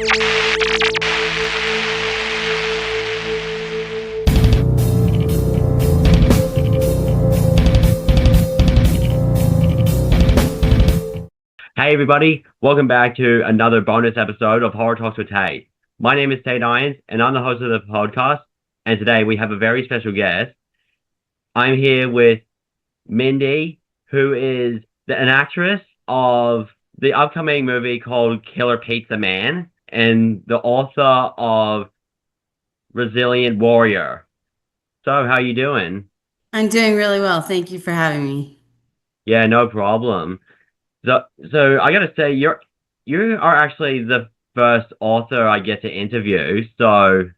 Hey everybody, welcome back to another bonus episode of Horror Talks with Tate. My name is Tate Irons and I'm the host of the podcast, and today we have a very special guest. I'm here with Mindy, who is an actress of the upcoming movie called Killer Pizza Man and the author of Resilient Warrior. So, how you doing? I'm doing really well. Thank you for having me. Yeah, no problem. So I gotta say, you are actually the first author I get to interview. So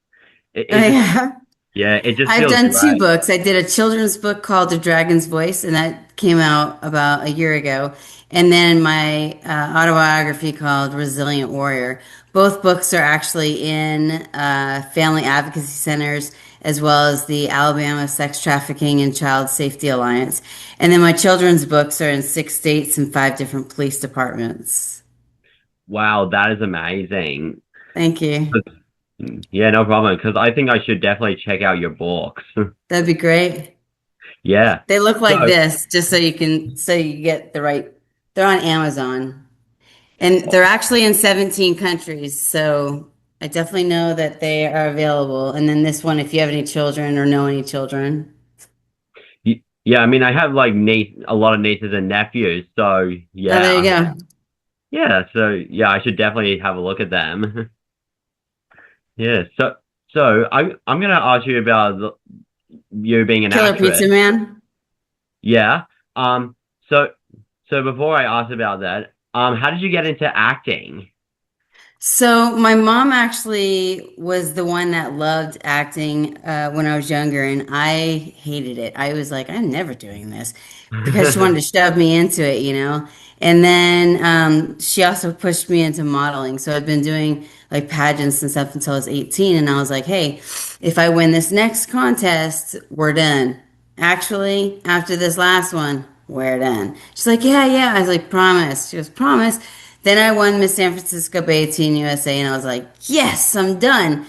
it just I, yeah, it just I've feels done two great. books. I did a children's book called The Dragon's Voice, and that came out about a year ago. And then my autobiography called Resilient Warrior. Both books are actually in family advocacy centers, as well as the Alabama Sex Trafficking and Child Safety Alliance. And then my children's books are in 6 states and 5 different police departments. Wow, that is amazing. Thank you. Yeah, no problem. Because I think I should definitely check out your books. That'd be great. Yeah. They look like So this, just so you get the right. They're on Amazon, and they're actually in 17 countries. So I definitely know that they are available. And then this one, if you have any children or know any children. yeah, I mean, I have like a lot of nieces and nephews. So Oh, there you yeah, go. yeah. So yeah, I should definitely have a look at them. Yeah. So I'm gonna ask you about you being an Killer Pizza actress. Man. Yeah. Um, so so before I ask about that, how did you get into acting? So my mom actually was the one that loved acting when I was younger, and I hated it. I was like, I'm never doing this because she wanted to shove me into it, you know. And then she also pushed me into modeling. So I've been doing like pageants and stuff until I was 18, and I was like, hey, if I win this next contest, we're done. Actually, after this last one, we're done. She's like, yeah, yeah. I was like, promise. She goes, promise. Then I won Miss San Francisco Bay Teen USA, and I was like, yes, I'm done.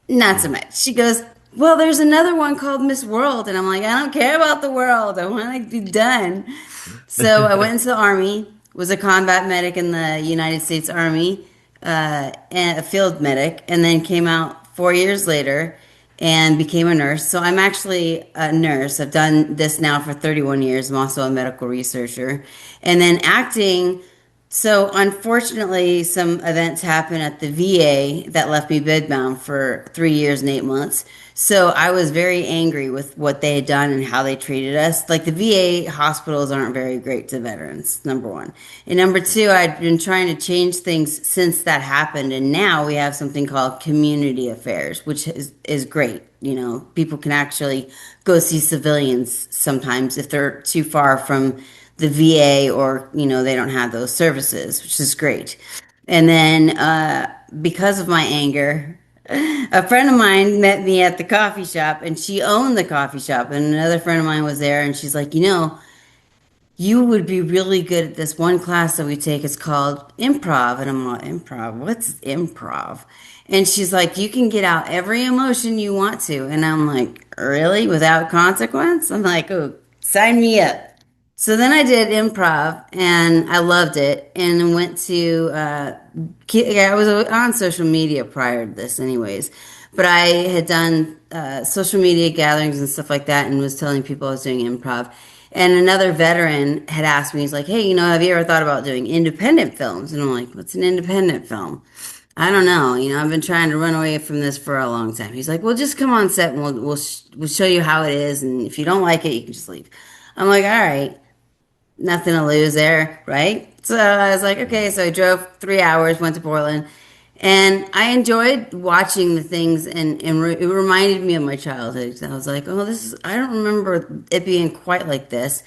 Not so much. She goes, well, there's another one called Miss World. And I'm like, I don't care about the world. I want to be done. So I went into the Army, was a combat medic in the United States Army, and a field medic, and then came out 4 years later and became a nurse. So I'm actually a nurse. I've done this now for 31 years. I'm also a medical researcher. And then acting. So unfortunately, some events happened at the VA that left me bedbound for 3 years and 8 months. So I was very angry with what they had done and how they treated us. Like the VA hospitals aren't very great to veterans, number one. And number two, I'd been trying to change things since that happened. And now we have something called community affairs, which is great. You know, people can actually go see civilians sometimes if they're too far from the VA or, you know, they don't have those services, which is great. And then because of my anger, a friend of mine met me at the coffee shop and she owned the coffee shop. And another friend of mine was there and she's like, you know, you would be really good at this one class that we take. It's called improv. And I'm like, improv? What's improv? And she's like, you can get out every emotion you want to. And I'm like, really? Without consequence? I'm like, oh, sign me up. So then I did improv and I loved it and went to, I was on social media prior to this, anyways, but I had done social media gatherings and stuff like that and was telling people I was doing improv. And another veteran had asked me, he's like, hey, you know, have you ever thought about doing independent films? And I'm like, what's an independent film? I don't know. You know, I've been trying to run away from this for a long time. He's like, well, just come on set and we'll show you how it is. And if you don't like it, you can just leave. I'm like, all right, nothing to lose there, right? So I was like, okay. So I drove 3 hours, went to Portland, and I enjoyed watching the things, it reminded me of my childhood. I was like, oh, I don't remember it being quite like this.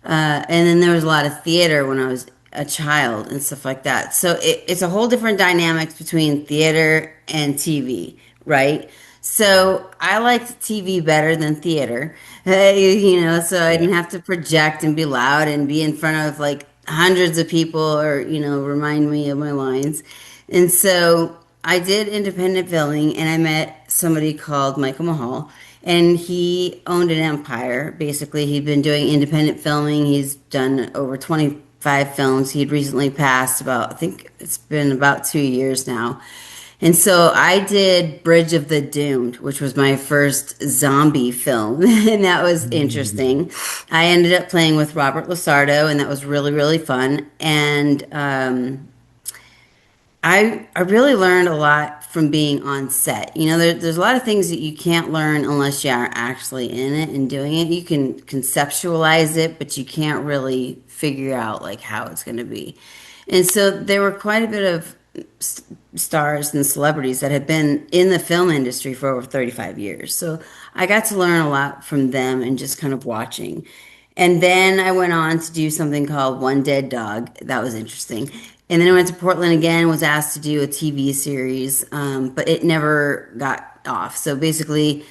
And then there was a lot of theater when I was a child and stuff like that. So it's a whole different dynamics between theater and TV, right? So I liked TV better than theater, you know, so I Yeah. didn't have to project and be loud and be in front of like hundreds of people or, you know, remind me of my lines. And so I did independent filming and I met somebody called Michael Mahal. And he owned an empire. Basically, he'd been doing independent filming. He's done over 25 films. He'd recently passed about, I think it's been about 2 years now. And so I did Bridge of the Doomed, which was my first zombie film, and that was interesting. I ended up playing with Robert Lasardo, and that was really, really fun. And I really learned a lot from being on set. There's a lot of things that you can't learn unless you are actually in it and doing it. You can conceptualize it, but you can't really figure out like how it's going to be. And so there were quite a bit of stars and celebrities that had been in the film industry for over 35 years. So I got to learn a lot from them and just kind of watching. And then I went on to do something called One Dead Dog. That was interesting. And then I went to Portland again, was asked to do a TV series, but it never got off. So basically,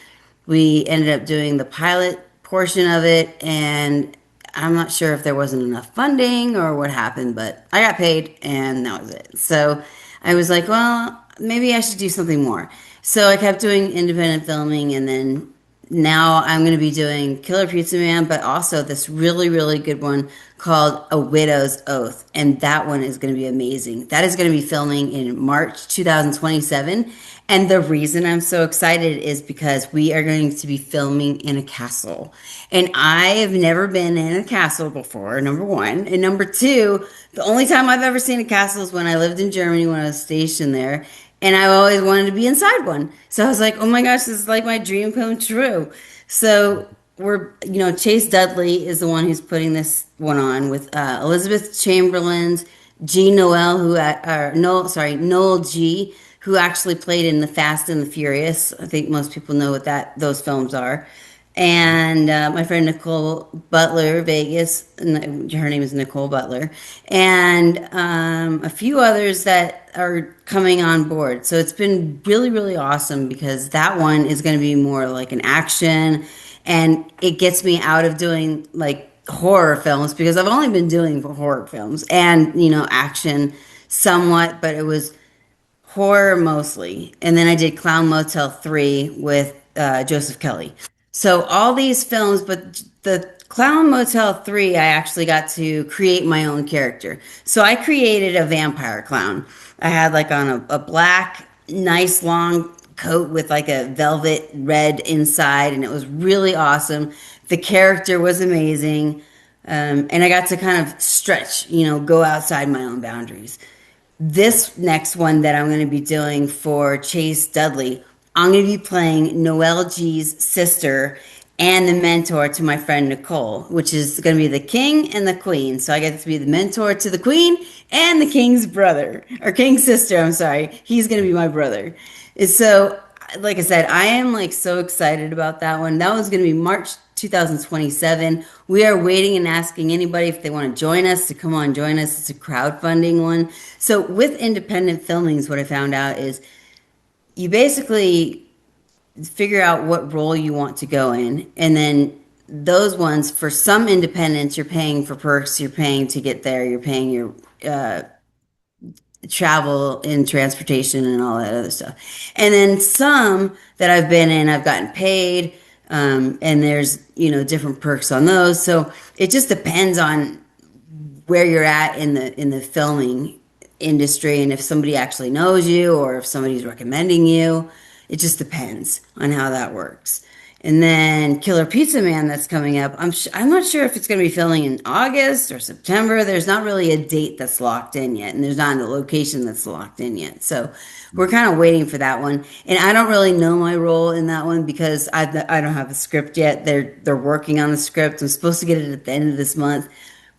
we ended up doing the pilot portion of it, and I'm not sure if there wasn't enough funding or what happened, but I got paid, and that was it. So I was like, well, maybe I should do something more. So I kept doing independent filming, and then now I'm going to be doing Killer Pizza Man, but also this really, really good one called A Widow's Oath. And that one is going to be amazing. That is going to be filming in March 2027. And the reason I'm so excited is because we are going to be filming in a castle. And I have never been in a castle before, number one. And number two, the only time I've ever seen a castle is when I lived in Germany when I was stationed there. And I always wanted to be inside one. So I was like, oh my gosh, this is like my dream come true. So Chase Dudley is the one who's putting this one on with Elizabeth Chamberlain's G. Noel, Noel G, who actually played in The Fast and the Furious. I think most people know what those films are. And my friend Nicole Butler, Vegas, her name is Nicole Butler, and a few others that are coming on board. So it's been really, really awesome because that one is going to be more like an action, and it gets me out of doing like horror films because I've only been doing horror films and, action somewhat, but it was horror mostly. And then I did Clown Motel 3 with Joseph Kelly. So all these films, but the Clown Motel 3, I actually got to create my own character. So I created a vampire clown. I had like on a black, nice long coat with like a velvet red inside, and it was really awesome. The character was amazing. And I got to kind of stretch, go outside my own boundaries. This next one that I'm going to be doing for Chase Dudley, I'm going to be playing Noel G's sister and the mentor to my friend Nicole, which is going to be the king and the queen. So I get to be the mentor to the queen and the king's brother, or king's sister, I'm sorry. He's going to be my brother. And so, like I said, I am like so excited about that one. That one's going to be March 2027. We are waiting and asking anybody if they want to join us to come on join us. It's a crowdfunding one. So with independent filmings, what I found out is you basically figure out what role you want to go in, and then those ones, for some independents, you're paying for perks, you're paying to get there, you're paying your travel and transportation and all that other stuff. And then some that I've been in, I've gotten paid, and there's different perks on those. So it just depends on where you're at in the filming industry, and if somebody actually knows you or if somebody's recommending you. It just depends on how that works. And then Killer Pizza Man that's coming up. I'm not sure if it's going to be filming in August or September. There's not really a date that's locked in yet, and there's not a location that's locked in yet. So we're kind of waiting for that one. And I don't really know my role in that one because I don't have a script yet. They're working on the script. I'm supposed to get it at the end of this month.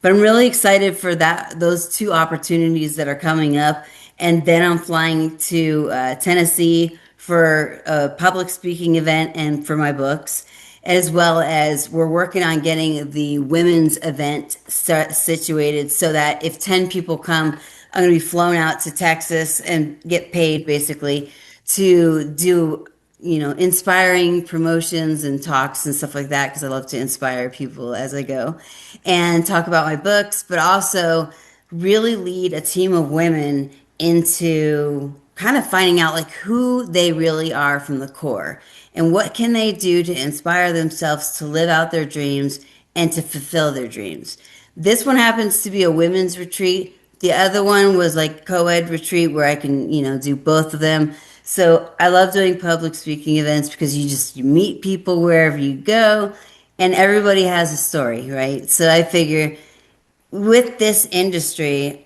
But I'm really excited for those two opportunities that are coming up. And then I'm flying to Tennessee for a public speaking event and for my books, as well as we're working on getting the women's event situated so that if 10 people come, I'm going to be flown out to Texas and get paid basically to do inspiring promotions and talks and stuff like that, because I love to inspire people as I go and talk about my books, but also really lead a team of women into kind of finding out like who they really are from the core and what can they do to inspire themselves to live out their dreams and to fulfill their dreams. This one happens to be a women's retreat. The other one was like co-ed retreat where I can, do both of them. So I love doing public speaking events because you meet people wherever you go and everybody has a story, right? So I figure with this industry,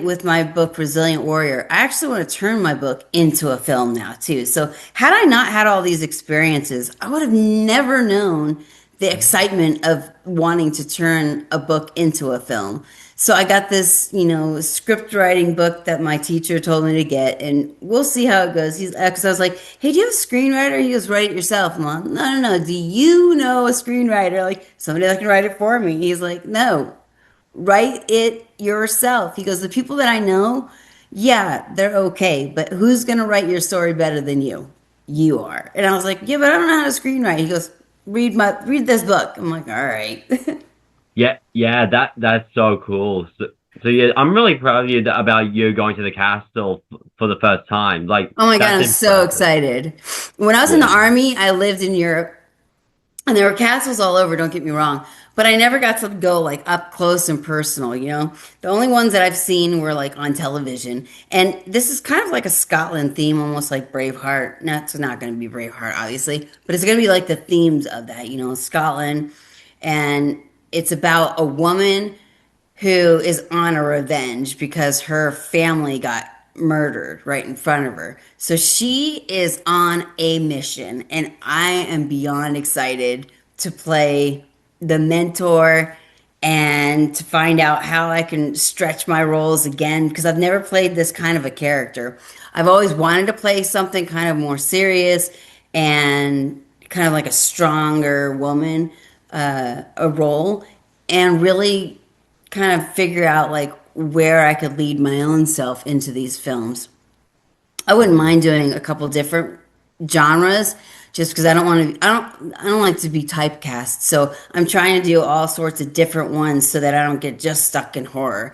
with my book Resilient Warrior, I actually want to turn my book into a film now too. So had I not had all these experiences, I would have never known the excitement of wanting to turn a book into a film. So I got this, script writing book that my teacher told me to get, and we'll see how it goes. Because I was like, "Hey, do you have a screenwriter?" He goes, "Write it yourself." I'm like, "No, no, no. Do you know a screenwriter? Like somebody that can write it for me?" He's like, "No, write it yourself." He goes, "The people that I know, yeah, they're okay, but who's going to write your story better than you? You are." And I was like, "Yeah, but I don't know how to screenwrite." He goes, read this book." I'm like, "All right." Yeah, yeah, that's so cool. So yeah, I'm really proud of you about you going to the castle for the first time. Like Oh my God, that's I'm so impressive. excited. When I was in the Yeah. army, I lived in Europe. And there were castles all over, don't get me wrong. But I never got to go like up close and personal. The only ones that I've seen were like on television. And this is kind of like a Scotland theme, almost like Braveheart. No, it's not going to be Braveheart, obviously, but it's going to be like the themes of that, Scotland. And it's about a woman who is on a revenge because her family got murdered right in front of her. So she is on a mission, and I am beyond excited to play the mentor and to find out how I can stretch my roles again because I've never played this kind of a character. I've always wanted to play something kind of more serious and kind of like a stronger woman, a role, and really kind of figure out like where I could lead my own self into these films. I wouldn't mind doing a couple different genres just because I don't like to be typecast. So I'm trying to do all sorts of different ones so that I don't get just stuck in horror.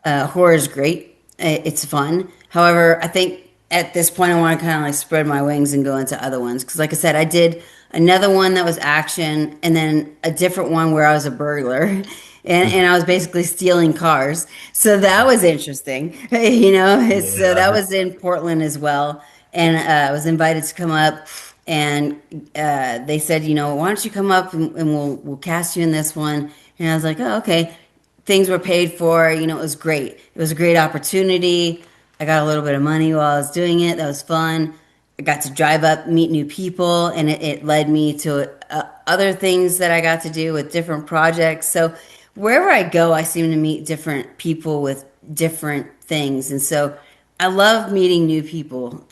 Horror is great. It's fun. However, I think at this point I want to kind of like spread my wings and go into other ones because like I said, I did another one that was action and then a different one where I was a burglar. And I was basically stealing cars. So that was interesting. So that Yeah. was in Portland as well. And I was invited to come up and they said, why don't you come up and we'll cast you in this one. And I was like, oh, okay. Things were paid for, it was great. It was a great opportunity. I got a little bit of money while I was doing it. That was fun. I got to drive up, meet new people, and it led me to other things that I got to do with different projects. So wherever I go, I seem to meet different people with different things. And so I love meeting new people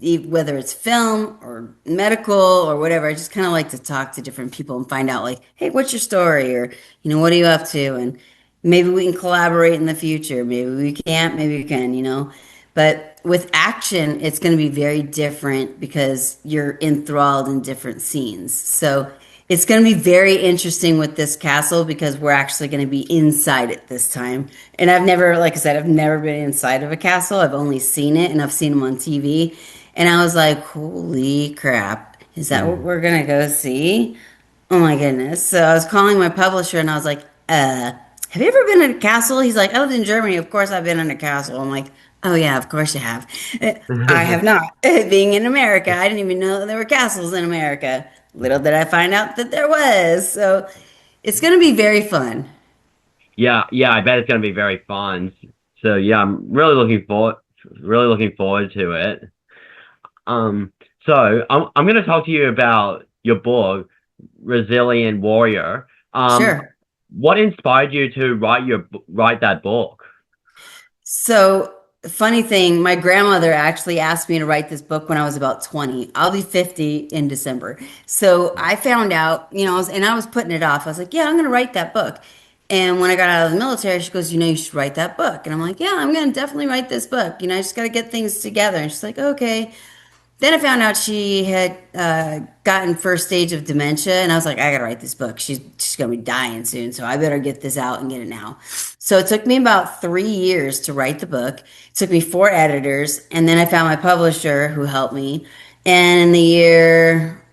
whether it's film or medical or whatever. I just kind of like to talk to different people and find out like, hey, what's your story? Or, what are you up to? And maybe we can collaborate in the future. Maybe we can't, maybe we can. But with action, it's going to be very different because you're enthralled in different scenes. So it's going to be very interesting with this castle because we're actually going to be inside it this time. And I've never, like I said, I've never been inside of a castle. I've only seen it and I've seen them on TV. And I was like, holy crap, is that what we're going to go see? Oh my goodness. So I was calling my publisher and I was like, have you ever been in a castle? He's like, I lived in Germany. Of course I've been in a castle. I'm like, oh yeah, of course you have. I have not. Being in America, I didn't even know there were castles in America. Little did I find out that there was. So it's going to be very fun. Yeah, yeah, I bet it's gonna be very fun. So yeah, I'm really looking forward to it. Um, so I'm gonna talk to you about your book, Resilient Warrior. Sure. What inspired you to write that book? So, funny thing, my grandmother actually asked me to write this book when I was about 20. I'll be 50 in December. So, I found out, and I was putting it off. I was like, yeah, I'm going to write that book. And when I got out of the military, she goes, you should write that book. And I'm like, yeah, I'm going to definitely write this book. I just got to get things together. And she's like, okay. Then I found out she had gotten first stage of dementia, and I was like, I gotta write this book. She's gonna be dying soon, so I better get this out and get it now. So it took me about 3 years to write the book. It took me four editors, and then I found my publisher who helped me. And in the year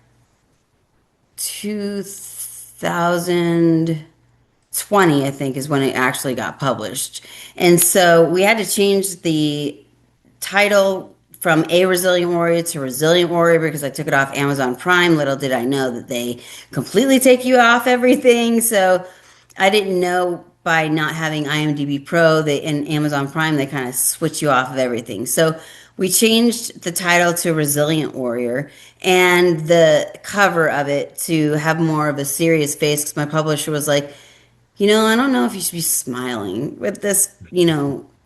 2020, I think, is when it actually got published. And so we had to change the title from A Resilient Warrior to Resilient Warrior because I took it off Amazon Prime. Little did I know that they completely take you off everything. So I didn't know by not having IMDb Pro, they in Amazon Prime, they kind of switch you off of everything. So we changed the title to Resilient Warrior and the cover of it to have more of a serious face because my publisher was like, I don't know if you should be smiling with this,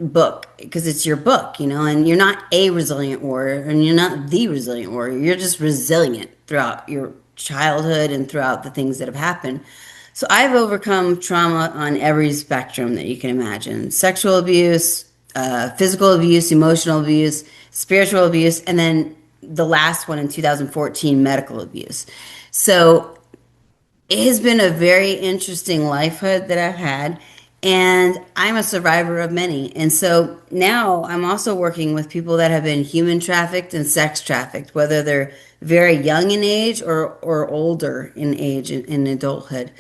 book because it's your book, and you're not a resilient warrior and you're not the resilient warrior. You're just resilient throughout your childhood and throughout the things that have happened. So I've overcome trauma on every spectrum that you can imagine: sexual abuse, physical abuse, emotional abuse, spiritual abuse, and then the last one in 2014, medical abuse. So it has been a very interesting lifehood that I've had, and I'm a survivor of many. And so now I'm also working with people that have been human trafficked and sex trafficked, whether they're very young in age or older in age in adulthood.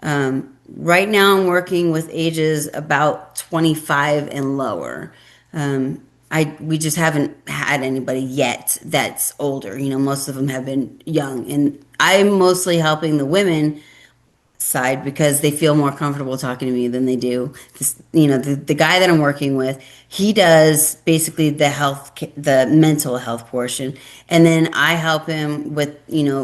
Right now, I'm working with ages about 25 and lower. We just haven't had anybody yet that's older. Most of them have been young, and I'm mostly helping the women side because they feel more comfortable talking to me than they do. The guy that I'm working with, he does basically the mental health portion, and then I help him with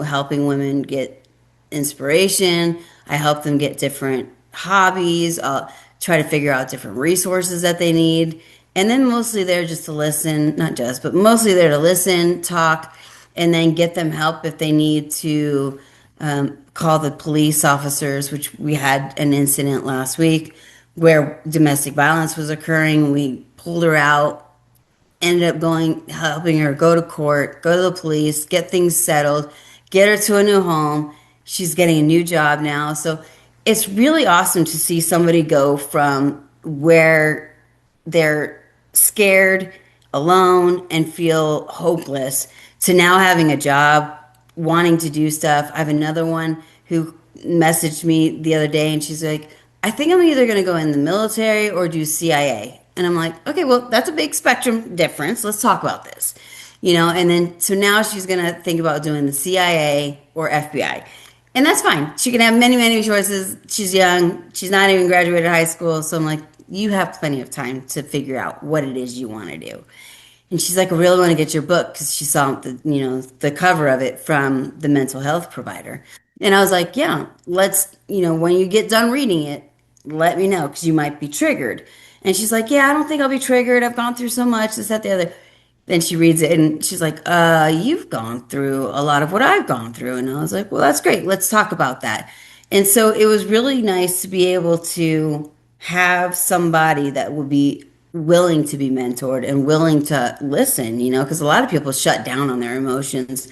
helping women get inspiration. I help them get different hobbies. I'll try to figure out different resources that they need. And then mostly there just to listen, not just, but mostly there to listen, talk, and then get them help if they need to call the police officers, which we had an incident last week where domestic violence was occurring. We pulled her out, ended up helping her go to court, go to the police, get things settled, get her to a new home. She's getting a new job now. So it's really awesome to see somebody go from where they're scared, alone, and feel hopeless to now having a job, wanting to do stuff. I have another one who messaged me the other day and she's like, I think I'm either going to go in the military or do CIA. And I'm like, okay, well, that's a big spectrum difference. Let's talk about this. And then so now she's going to think about doing the CIA or FBI. And that's fine. She can have many, many choices. She's young. She's not even graduated high school. So I'm like, you have plenty of time to figure out what it is you want to do. And she's like, I really want to get your book because she saw the cover of it from the mental health provider. And I was like, yeah, when you get done reading it, let me know because you might be triggered. And she's like, yeah, I don't think I'll be triggered. I've gone through so much, this, that, the other. Then she reads it and she's like, you've gone through a lot of what I've gone through. And I was like, well, that's great. Let's talk about that. And so it was really nice to be able to have somebody that would be willing to be mentored and willing to listen, because a lot of people shut down on their emotions,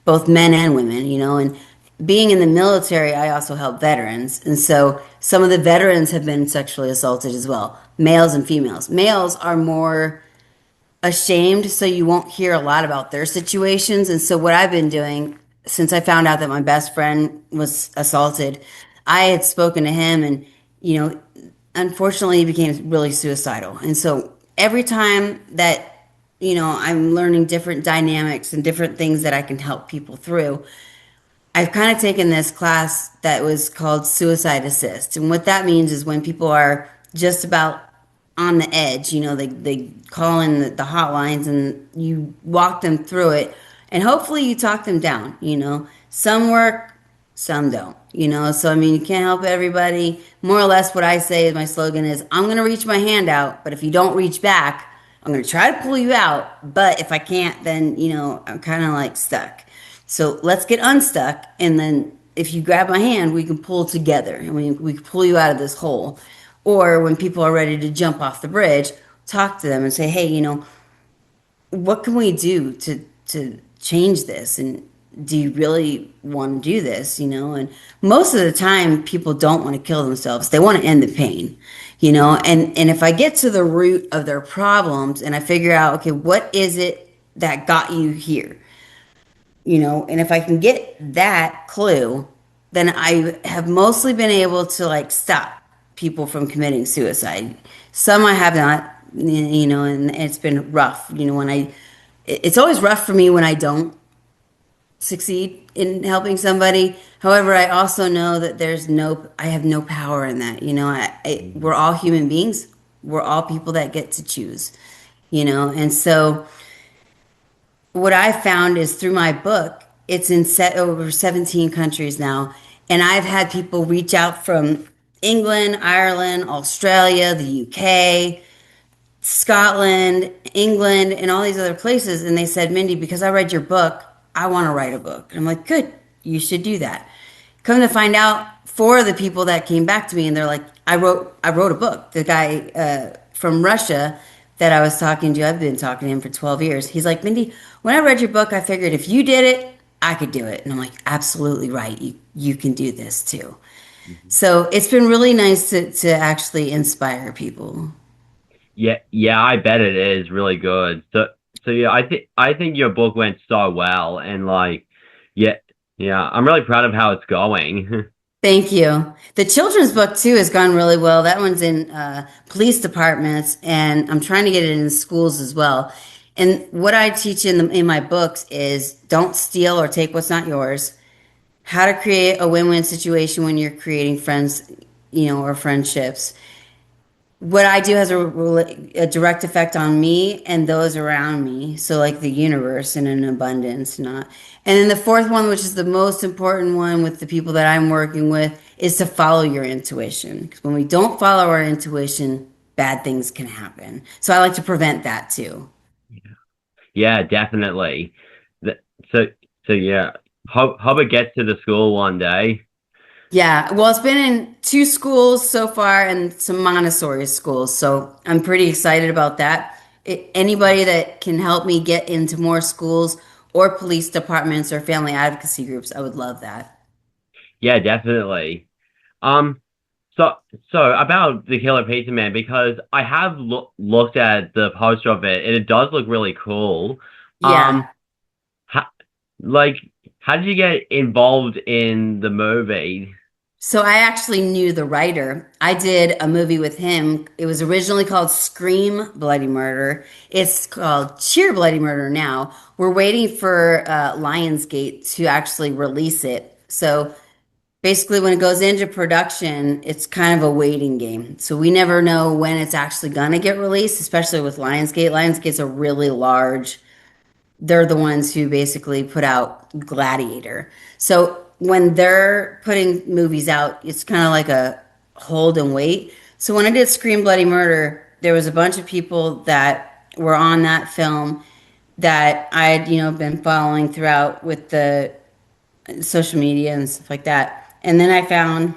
both men and women, and being in the military, I also help veterans. And so some of the veterans have been sexually assaulted as well, males and females. Males are more ashamed, so you won't hear a lot about their situations. And so what I've been doing since I found out that my best friend was assaulted, I had spoken to him and, unfortunately he became really suicidal. And so every time that, I'm learning different dynamics and different things that I can help people through, I've kind of taken this class that was called Suicide Assist. And what that means is when people are just about on the edge, they call in the hotlines and you walk them through it. And hopefully you talk them down, Some work, some don't, So, I mean, you can't help everybody. More or less what I say is my slogan is, I'm going to reach my hand out, but if you don't reach back, I'm going to try to pull you out. But if I can't, then, I'm kind of like stuck. So let's get unstuck, and then if you grab my hand, we can pull together, and we can pull you out of this hole. Or when people are ready to jump off the bridge, talk to them and say, hey, what can we do to change this? And do you really want to do this? And most of the time, people don't want to kill themselves. They want to end the pain, and if I get to the root of their problems and I figure out, okay, what is it that got you here? And if I can get that clue, then I have mostly been able to like stop people from committing suicide. Some I have not, and it's been rough. It's always rough for me when I don't succeed in helping somebody. However, I also know that I have no power in that. We're all human beings. We're all people that get to choose, and so what I found is through my book, it's in over 17 countries now. And I've had people reach out from England, Ireland, Australia, the UK, Scotland, England, and all these other places. And they said, Mindy, because I read your book, I want to write a book. And I'm like, good, you should do that. Come to find out, four of the people that came back to me and they're like, I wrote a book. The guy from Russia that I was talking to, I've been talking to him for 12 years. He's like, Mindy, when I read your book, I figured if you did it, I could do it. And I'm like, absolutely right. You can do this too. Mhm. So it's been really nice to actually inspire people. Yeah, yeah, I bet it is really good. So yeah, I think your book went so well, and like, yeah, yeah, I'm really proud of how it's going. Thank you. The children's book too has gone really well. That one's in police departments, and I'm trying to get it in schools as well. And what I teach in my books is don't steal or take what's not yours. How to create a win-win situation when you're creating friends, or friendships. What I do has a direct effect on me and those around me. So, like the universe in an abundance, not. And then the fourth one, which is the most important one with the people that I'm working with, is to follow your intuition. Because when we don't follow our intuition, bad things can happen. So, I like to prevent that too. Yeah, definitely. Th- So so yeah, hope it gets to the school one day. Yeah, well, it's been in two schools so far and some Montessori schools, so I'm pretty excited about that. Anybody that can help me get into more schools or police departments or family advocacy groups, I would love that. Yeah, definitely. Um, so so about the Killer Pizza Man, because I have looked at the poster of it and it does look really cool. Yeah. Um, how, like, how did you get involved in the movie? So I actually knew the writer. I did a movie with him. It was originally called Scream Bloody Murder. It's called Cheer Bloody Murder now. We're waiting for Lionsgate to actually release it. So basically, when it goes into production, it's kind of a waiting game. So we never know when it's actually going to get released, especially with Lionsgate. Lionsgate's a really large, they're the ones who basically put out Gladiator. So when they're putting movies out, it's kind of like a hold and wait. So when I did Scream Bloody Murder, there was a bunch of people that were on that film that I'd, been following throughout with the social media and stuff like that. And then I found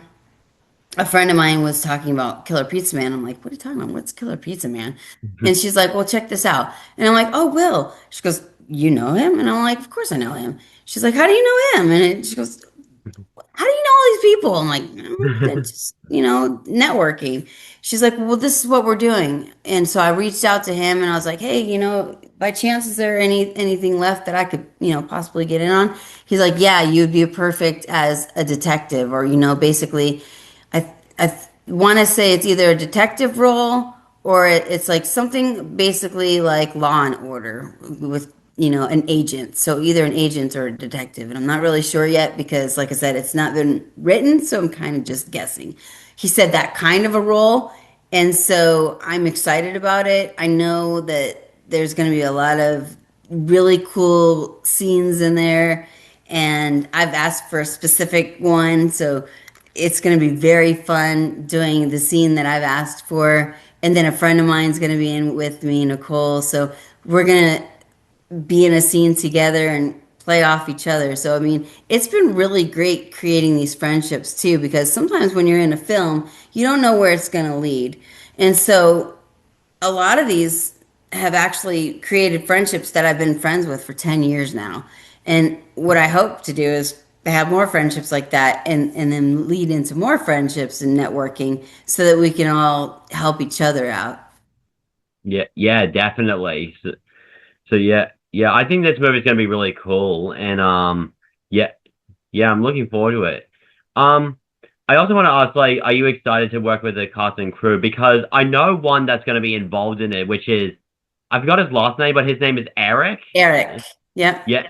a friend of mine was talking about Killer Pizza Man. I'm like, what are you talking about? What's Killer Pizza Man? And she's like, well, check this out. And I'm like, oh, Will. She goes, you know him? And I'm like, of course I know him. She's like, how do you know him? She goes, how do you know all these people? I'm like, just, networking. She's like, well, this is what we're doing. And so I reached out to him and I was like, hey, by chance, is there anything left that I could, possibly get in on? He's like, yeah, you'd be perfect as a detective, or, basically, I want to say it's either a detective role or it's like something basically like Law and Order with an agent. So either an agent or a detective, and I'm not really sure yet because, like I said, it's not been written, so I'm kind of just guessing. He said that kind of a role, and so I'm excited about it. I know that there's going to be a lot of really cool scenes in there, and I've asked for a specific one, so it's going to be very fun doing the scene that I've asked for. And then a friend of mine's going to be in with me, Nicole. So we're going to be in a scene together and play off each other. So, I mean, it's been really great creating these friendships too, because sometimes when you're in a film, you don't know where it's going to lead. And so a lot of these have actually created friendships that I've been friends with for 10 years now. And what I hope to do is have more friendships like that and then lead into more friendships and networking so that we can all help each other out. Yeah, yeah, definitely. So yeah, yeah, I think this movie's gonna be really cool, and yeah, yeah, I'm looking forward to it. Um, I also want to ask, like, are you excited to work with the cast and crew? Because I know one that's gonna be involved in it, which is I forgot his last name, but his name is Eric. Eric. Yep. Yeah,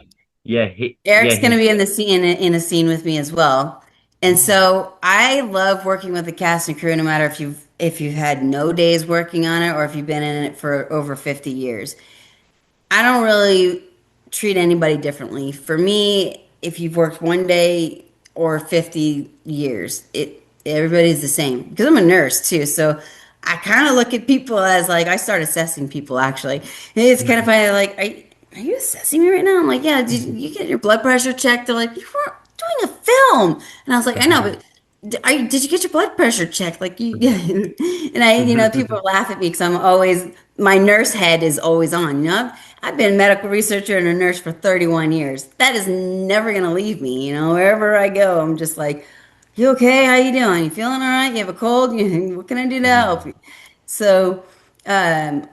yeah, Eric's going to he. be in the scene in a scene with me as well. And so I love working with the cast and crew no matter if you've had no days working on it or if you've been in it for over 50 years. I don't really treat anybody differently. For me, if you've worked one day or 50 years, it everybody's the same. Because I'm a nurse too, so I kind of look at people as like I start assessing people actually. It's kind of funny, like, are you assessing me right now? I'm like, yeah, did you get your blood pressure checked? They're like, you were doing a film. And I was like, I know, but did you get your blood pressure checked? Like you, yeah. And people laugh at me because I'm always, my nurse head is always on. I've been a medical researcher and a nurse for 31 years. That is never going to leave me. Wherever I go, I'm just like, you okay? How you doing? You feeling all right? You have a cold? What can I do to help you? So, um,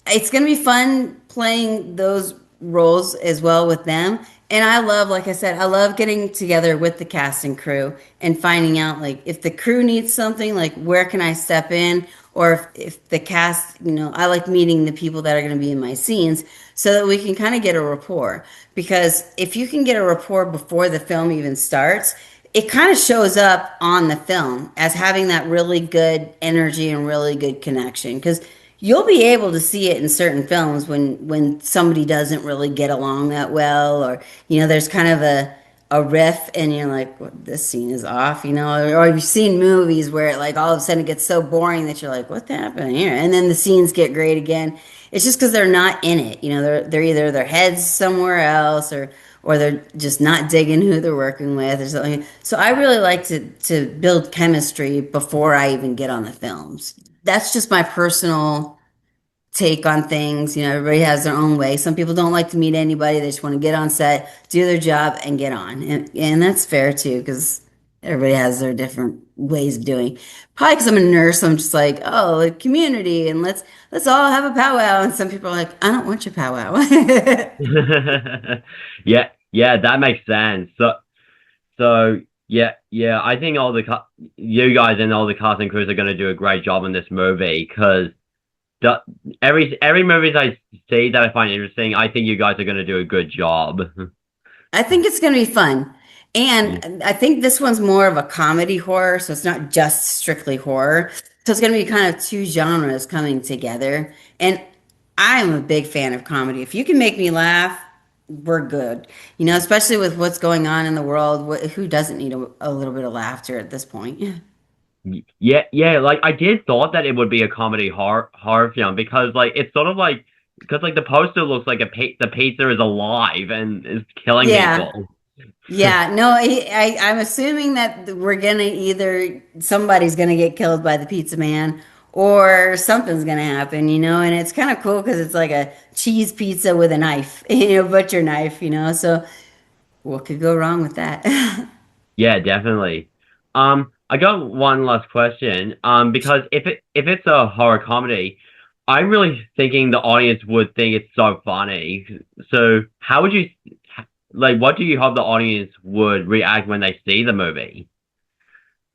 it's going to be fun playing those roles as well with them. And I love, like I said, I love getting together with the cast and crew and finding out like if the crew needs something, like where can I step in? Or if the cast, I like meeting the people that are going to be in my scenes so that we can kind of get a rapport. Because if you can get a rapport before the film even starts, it kind of shows up on the film as having that really good energy and really good connection. Because you'll be able to see it in certain films when somebody doesn't really get along that well, or there's kind of a riff, and you're like, well, this scene is off, or you've seen movies where like all of a sudden it gets so boring that you're like, what happened here? And then the scenes get great again. It's just because they're not in it. They're either their heads somewhere else, or they're just not digging who they're working with or something. So I really like to build chemistry before I even get on the films. That's just my personal take on things. Everybody has their own way. Some people don't like to meet anybody. They just want to get on set, do their job, and get on. And that's fair too, because everybody has their different ways of doing. Probably because I'm a nurse, I'm just like, oh, like community, and let's all have a powwow. And some people are like, I don't want your powwow. Yeah, yeah, that makes sense. So yeah, yeah, I think you guys and all the cast and crews are going to do a great job in this movie because the every movies I see that I find interesting, I think you guys are going to do a good job. I think it's going to be fun. Yeah. And I think this one's more of a comedy horror, so it's not just strictly horror. So it's going to be kind of two genres coming together. And I'm a big fan of comedy. If you can make me laugh, we're good. Especially with what's going on in the world, who doesn't need a little bit of laughter at this point? Yeah, yeah, like I did thought that it would be a comedy horror film because like it's sort of like because like the poster looks like the pizza is alive and is killing Yeah. people. Yeah, no, I'm assuming that we're gonna either somebody's gonna get killed by the pizza man or something's gonna happen, and it's kind of cool because it's like a cheese pizza with a knife, butcher knife, so what could go wrong with that? Yeah, definitely. I got one last question. Because if it's a horror comedy, I'm really thinking the audience would think it's so funny. So how would you like? What do you hope the audience would react when they see the movie?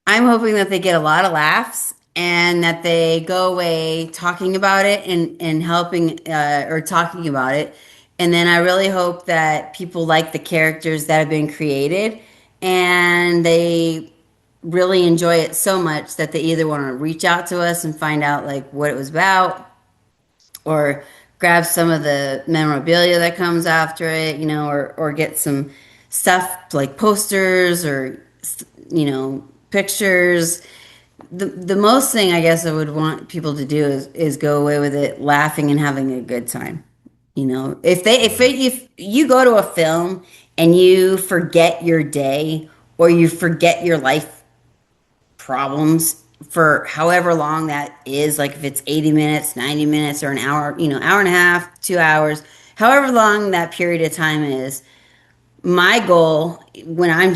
I'm hoping that they get a lot of laughs and that they go away talking about it and helping or talking about it. And then I really hope that people like the characters that have been created and they really enjoy it so much that they either want to reach out to us and find out like what it was about or grab some of the memorabilia that comes after it, or get some stuff like posters or pictures. The most thing I guess I would want people to do is go away with it laughing and having a good time. If you go to a film and you forget your day or you forget your life problems for however long that is, like if it's 80 minutes, 90 minutes, or an hour, hour and a half, 2 hours, however long that period of time is. My goal when I'm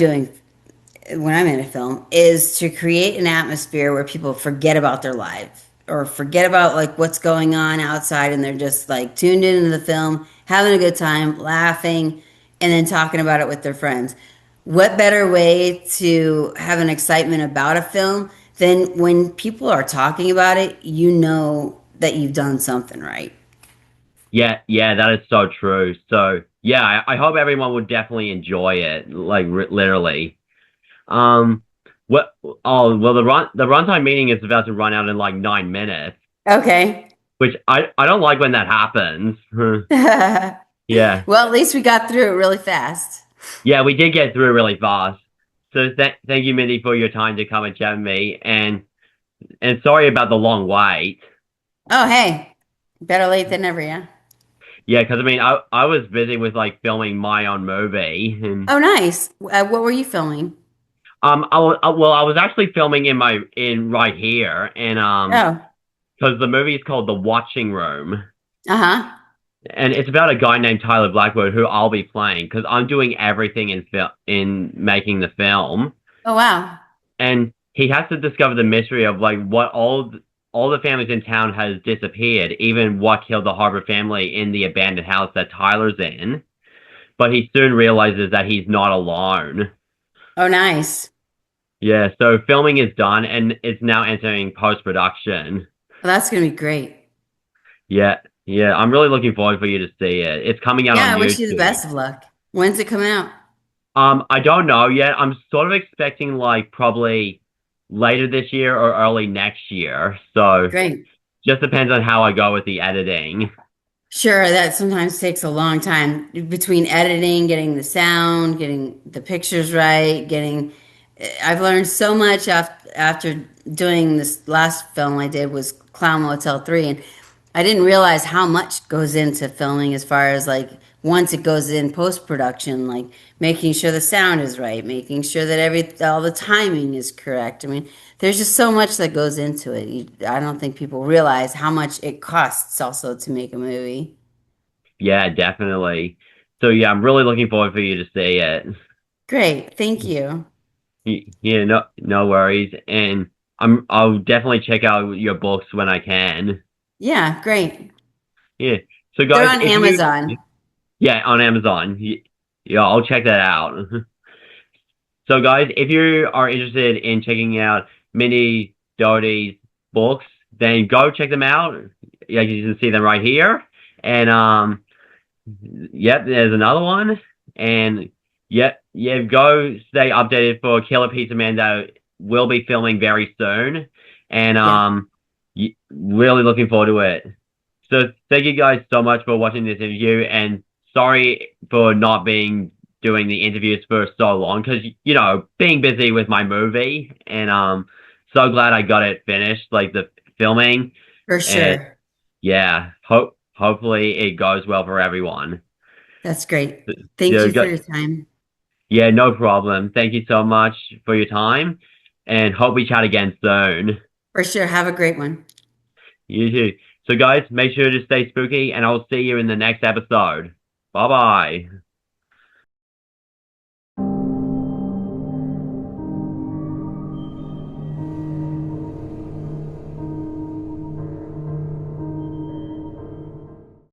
in a film is to create an atmosphere where people forget about their life or forget about like what's going on outside and they're just like tuned into the film, having a good time, laughing, and then talking about it with their friends. What better way to have an excitement about a film than when people are talking about it, you know that you've done something right. Yeah, yeah, that is so true. So yeah, I hope everyone would definitely enjoy it, like r literally. Um, what? Oh, well, the runtime meeting is about to run out in like 9 minutes, Okay. which I don't like when that happens. Well, Yeah, at least we got through it really fast. yeah, we did get through really fast. So thank you, Mindy, for your time to come and chat with me, and sorry about the long wait. Oh, hey, better late than never, yeah. Yeah, because I mean, I was busy with like filming my own movie, and Oh, nice. What were you filming? well, I was actually filming in right here, and Oh, because the movie is called The Watching Room, uh-huh. and it's about a guy named Tyler Blackwood who I'll be playing because I'm doing everything in making the film, Oh, wow. and he has to discover the mystery of like what all the families in town has disappeared, even what killed the Harbor family in the abandoned house that Tyler's in. But he soon realizes that he's not alone. Oh, nice. Yeah, so filming is done and it's now entering post-production. Well, that's gonna be great. Yeah, yeah, I'm really looking forward for you to see it. It's coming out Yeah, on I wish you the YouTube. best of luck. When's it coming out? I don't know yet. I'm sort of expecting like probably later this year or early next year. So Great. just depends on how I go with the editing. Sure, that sometimes takes a long time between editing, getting the sound, getting the pictures right, getting. I've learned so much after doing this last film I did was Clown Motel 3, and I didn't realize how much goes into filming as far as like once it goes in post production, like making sure the sound is right, making sure that all the timing is correct. I mean, there's just so much that goes into it. I don't think people realize how much it costs also to make a movie. Yeah, definitely. So yeah, I'm really looking forward for you to see it. Great, thank you. Yeah, no worries. And I'll definitely check out your books when I can. Yeah, great. Yeah. So They're guys, on if you Amazon. yeah, on Amazon. Yeah, I'll check that out. So guys, if you are interested in checking out Minnie Dougherty's books, then go check them out. Yeah, you can see them right here. And yep, there's another one. And yep, yeah, go stay updated for Killer Pizza Man that will be filming very soon. And Yeah, really looking forward to it. So thank you guys so much for watching this interview, and sorry for not being doing the interviews for so long because being busy with my movie, and so glad I got it finished, like the filming, for and sure. yeah, hopefully it goes well for everyone. That's great. Thank Yeah, you for your time. yeah, no problem. Thank you so much for your time, and hope we chat again soon. For sure. Have a great one. You too. So guys, make sure to stay spooky, and I'll see you in the next episode. Bye bye.